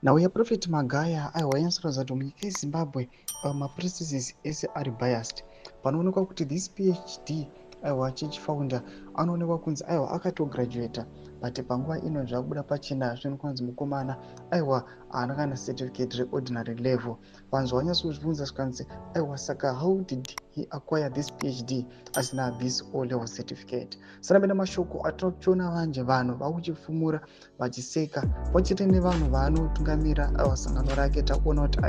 Nauya Prophet Magaya aiwanyasorodza kuti munyika yeZimbabwe maprocesses ese ari biased. Panoonekwa kuti this PhD church founder anoonekwa kunzi akatograduata but panguva ino zvakubuda pachena zvinokunzi mukomana haana kana certificate reordinary level. Vanhu zvavanyatsoibvunza zvikanzi saka how did he acquire this PhD asina this O level certificate? Saka mashoko atinochiona vanje vanhu vakuchifumura vachiseka pachete nevanhu vaanotungamira sangano rake. Takuona kuti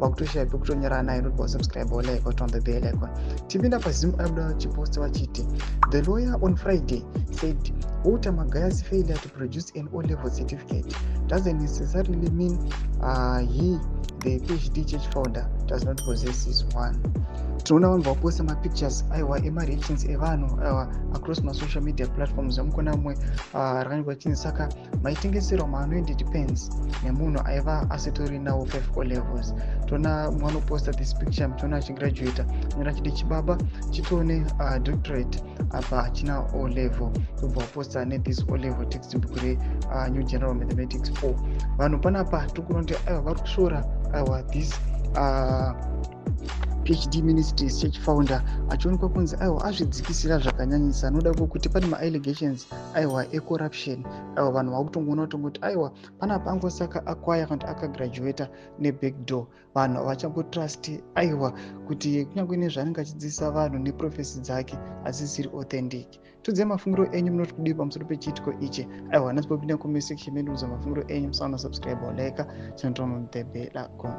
vakutoshaye pekutonyora naye. Not subscribe or like on the bell icon. Tipinda paZim aibuda vachiposta vachiti the lawyer on Friday said Walter Magaya's failure to produce an O-level certificate doesn't necessarily mean he, the PhD church founder, does not possess his one. Tinoona vanhu vakuposta mapictures emareactions evanhu across masocial media platforms. Amukona mumwe rakanyorwa chinzi saka maitengeserwa maanoende depends nemunhu aiva asitori nawo 5 O levels. Toona mumwe anoposta this picture muchiona achigraduata nyora chidi chibaba chitone doctorate apa hachina O level. Tobva waposta this O level textbook New General Mathematics 4. Vanhu panapa tikuona kuti vari kusvora this PhD ministries church founder achionekwa kunzi azvidzikisira zvakanyanyisa. Anoda kuti pane ma-allegations ecorruption. Vanhu vakutongoona kuti panapa angosaka akwaya kana kuti akagraduata nebackdoor. Vanhu havachambotrust kuti kunyange nezvaanenge achidzidzisa vanhu neprofesi dzake hadzisiri authentic. Tudze mafungiro enyu munoti kudii pamusoro pechiitiko ichi. Nhatsopinda comment section medu uza mafungiro enyu. Musaona subscribe or like. Chinotoona the bell icon.